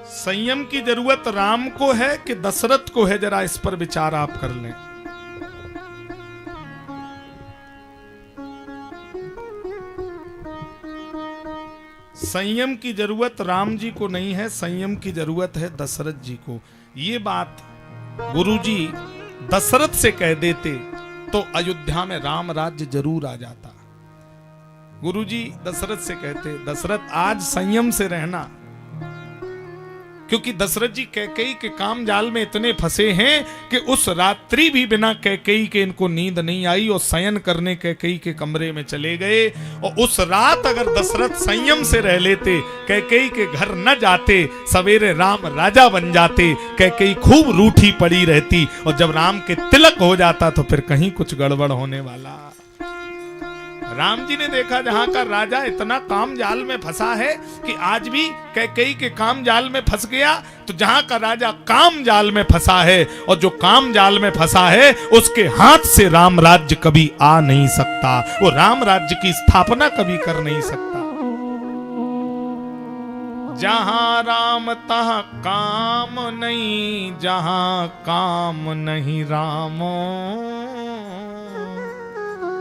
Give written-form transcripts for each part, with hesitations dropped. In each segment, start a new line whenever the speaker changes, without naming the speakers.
संयम की जरूरत राम को है कि दशरथ को है, जरा इस पर विचार आप कर लें। संयम की जरूरत राम जी को नहीं है, संयम की जरूरत है दशरथ जी को। ये बात गुरुजी दशरथ से कह देते तो अयोध्या में राम राज्य जरूर आ जाता। गुरुजी दशरथ से कहते, दशरथ आज संयम से रहना, क्योंकि दशरथ जी कैकेयी के काम जाल में इतने फंसे हैं कि उस रात्रि भी बिना कैकेयी के इनको नींद नहीं आई और शयन करने कैकेयी के कमरे में चले गए। और उस रात अगर दशरथ संयम से रह लेते, कैकेयी के घर न जाते, सवेरे राम राजा बन जाते, कैकेयी खूब रूठी पड़ी रहती और जब राम के तिलक हो जाता तो फिर कहीं कुछ गड़बड़ होने वाला। राम जी ने देखा जहां का राजा इतना काम जाल में फंसा है कि आज भी कैकेयी के काम जाल में फंस गया, तो जहां का राजा काम जाल में फंसा है और जो काम जाल में फंसा है उसके हाथ से राम राज्य कभी आ नहीं सकता, वो राम राज्य की स्थापना कभी कर नहीं सकता। जहां राम तहां काम नहीं, जहां काम नहीं रामो।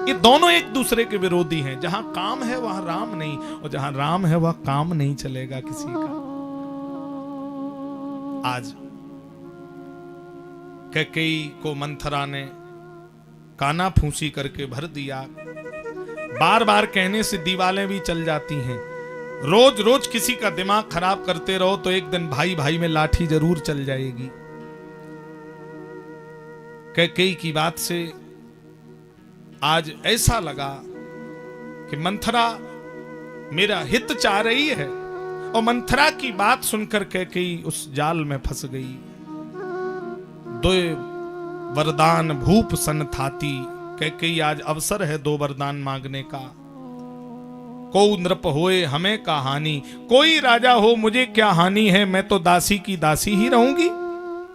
ये दोनों एक दूसरे के विरोधी हैं। जहां काम है वहां राम नहीं, और जहां राम है वहां काम नहीं चलेगा किसी का। आज कैकेयी को मंथरा ने काना फूंसी करके भर दिया। बार बार कहने से दीवालें भी चल जाती हैं। रोज रोज किसी का दिमाग खराब करते रहो तो एक दिन भाई भाई में लाठी जरूर चल जाएगी। कैकेयी की बात से आज ऐसा लगा कि मंथरा मेरा हित चाह रही है, और मंथरा की बात सुनकर कैकेयी उस जाल में फंस गई। दो वरदान भूप सन थाती। कैकेयी आज अवसर है दो वरदान मांगने का। को नृप होए हमें का हानि, कोई राजा हो मुझे क्या हानि है, मैं तो दासी की दासी ही रहूंगी।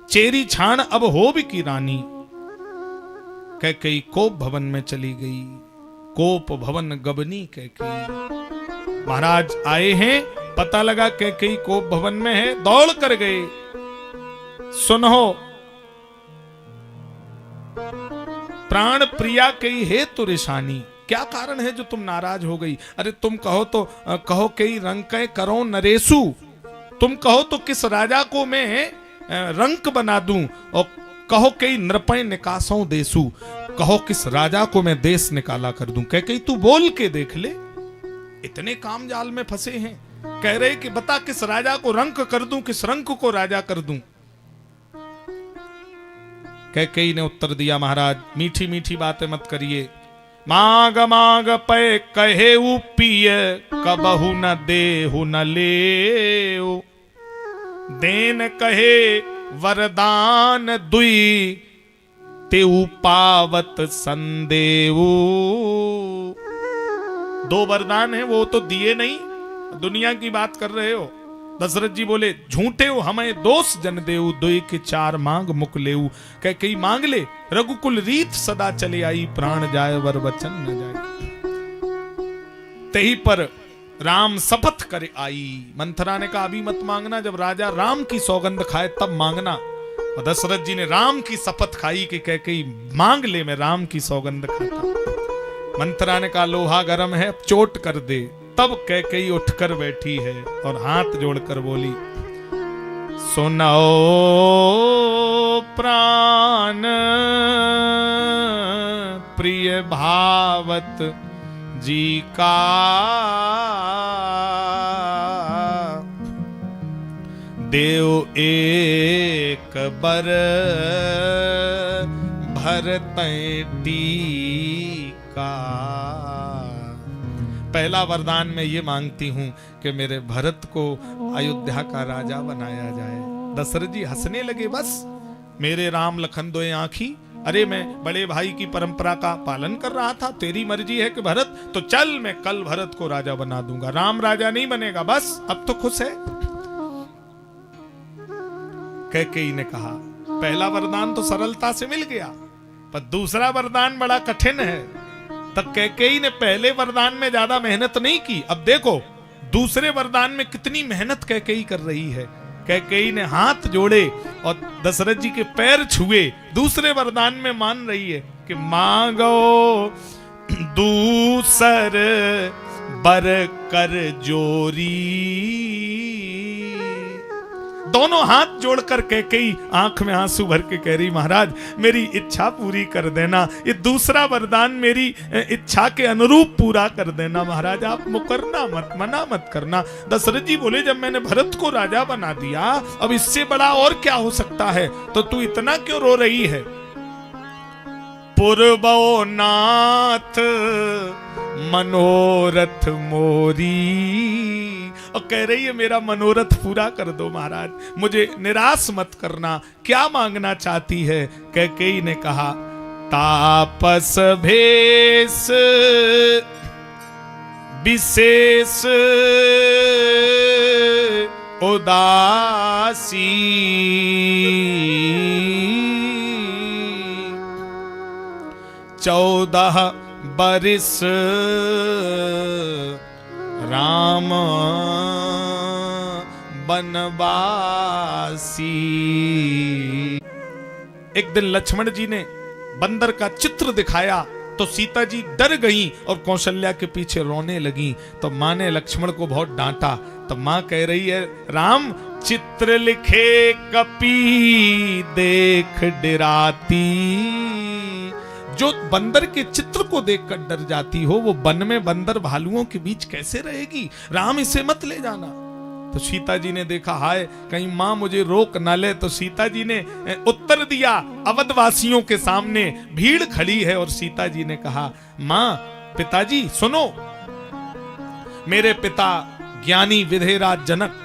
चेरी छाण अब हो भी की रानी। कैकेयी कोप भवन में चली गई। कोप भवन गबनी कैकेयी। महाराज आए हैं, पता लगा कैकेयी कोप भवन में है, दौड़ कर गए। सुनो प्राण प्रिया कई है तो रिशानी, क्या कारण है जो तुम नाराज हो गई? अरे तुम कहो तो कहो कई रंग के करो नरेसु, तुम कहो तो किस राजा को मैं रंक बना दूं, और कहो कई नृपय निकासों देसु, कहो किस राजा को मैं देश निकाला कर दूं। कैकेयी तू बोल के देख ले, इतने काम जाल में फंसे हैं, कह रहे कि बता किस राजा को रंक कर दूं, किस रंक को राजा कर दूं। कैकेयी ने उत्तर दिया, महाराज मीठी मीठी बातें मत करिए। मांग मांग पे कहे पिय, कबहु न देहु न ले, देन कहे वरदान दुई, तेऊ पावत संदेवू। दो वरदान है वो तो दिए नहीं, दुनिया की बात कर रहे हो। दशरथ जी बोले झूठे हो, हमें दोष जन देऊ, दुई के चार मांग मुक लेऊ। कैकेयी मांग ले, रघुकुल रीत सदा चले आई, प्राण जाए वर वचन न जाए। तही पर राम शपथ करे आई। मंथरा ने कहा अभी मत मांगना, जब राजा राम की सौगंध खाए तब मांगना। और दशरथ जी ने राम की शपथ खाई कि कैकेयी मांग ले, मैं राम की सौगंध खाता। मंथरा ने कहा लोहा गर्म है, चोट कर दे। तब कैकेयी उठकर बैठी है और हाथ जोड़कर बोली, सुनाओ प्राण प्रिय भावत जी का, देव एक बर भरतै टीका। पहला वरदान मैं ये मांगती हूं कि मेरे भरत को अयोध्या का राजा बनाया जाए। दशरथ जी हंसने लगे, बस मेरे राम लखन दोए आंखी, अरे मैं बड़े भाई की परंपरा का पालन कर रहा था, तेरी मर्जी है कि भरत, तो चल मैं कल भरत को राजा बना दूंगा, राम राजा नहीं बनेगा, बस अब तो खुश है। कैकेयी ने कहा पहला वरदान तो सरलता से मिल गया, पर दूसरा वरदान बड़ा कठिन है। तब कैकेयी ने पहले वरदान में ज्यादा मेहनत नहीं की, अब देखो दूसरे वरदान में कितनी मेहनत कैकेयी कर रही है। कैकेयी ने हाथ जोड़े और दशरथ जी के पैर छुए। दूसरे वरदान में मान रही है कि मांगो दूसर बर कर जोरी। दोनों हाथ जोड़कर कैकेयी आंख में आंसू भर के कह रही, महाराज मेरी इच्छा पूरी कर देना, ये दूसरा वरदान मेरी इच्छा के अनुरूप पूरा कर देना। महाराज आप मुकरना मत, मना मत करना। दशरथ जी बोले, जब मैंने भरत को राजा बना दिया, अब इससे बड़ा और क्या हो सकता है, तो तू इतना क्यों रो रही है। पूर्वो नाथ मनोरथ मोरी, और कह रही है मेरा मनोरथ पूरा कर दो महाराज, मुझे निराश मत करना। क्या मांगना चाहती है। कैकेयी ने कहा, तापस भेष विशेष उदासी, चौदह बरिस राम बनवासी। एक दिन लक्ष्मण जी ने बंदर का चित्र दिखाया तो सीता जी डर गईं और कौशल्या के पीछे रोने लगीं। तो माँ ने लक्ष्मण को बहुत डांटा। तो माँ कह रही है, राम चित्र लिखे कपी देख डराती। जो बंदर के चित्र को देखकर डर जाती हो, वो वन में बंदर भालुओं के बीच कैसे रहेगी। राम इसे मत ले जाना। तो सीता जी ने देखा, हाय कहीं मां मुझे रोक न ले। तो सीता जी ने उत्तर दिया, अवधवासियों के सामने भीड़ खड़ी है और सीता जी ने कहा, मां पिताजी सुनो, मेरे पिता ज्ञानी विधेयराज जनक,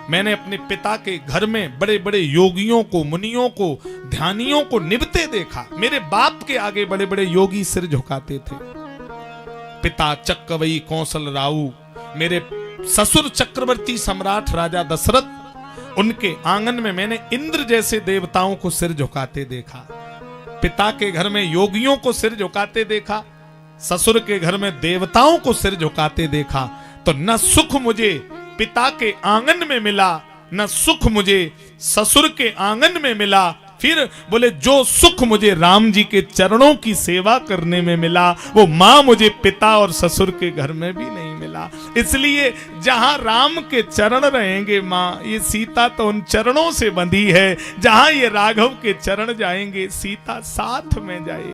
मैंने अपने पिता के घर में बड़े बड़े योगियों को, मुनियों को, ध्यानियों को निभते देखा। मेरे बाप के आगे बड़े बड़े योगी सिर झुकाते थे। पिता चक्रवई कौशल राऊ, मेरे ससुर चक्रवर्ती सम्राट राजा दशरथ, उनके आंगन में मैंने इंद्र जैसे देवताओं को सिर झुकाते देखा। पिता के घर में योगियों को सिर झुकाते देखा, ससुर के घर में देवताओं को सिर झुकाते देखा। तो न सुख मुझे पिता के आंगन में मिला, न सुख मुझे ससुर के आंगन में मिला। फिर बोले, जो सुख मुझे राम जी के चरणों की सेवा करने में मिला, वो मां मुझे पिता और ससुर के घर में भी नहीं मिला। इसलिए जहां राम के चरण रहेंगे मां, ये सीता तो उन चरणों से बंधी है। जहां ये राघव के चरण जाएंगे, सीता साथ में जाएगी।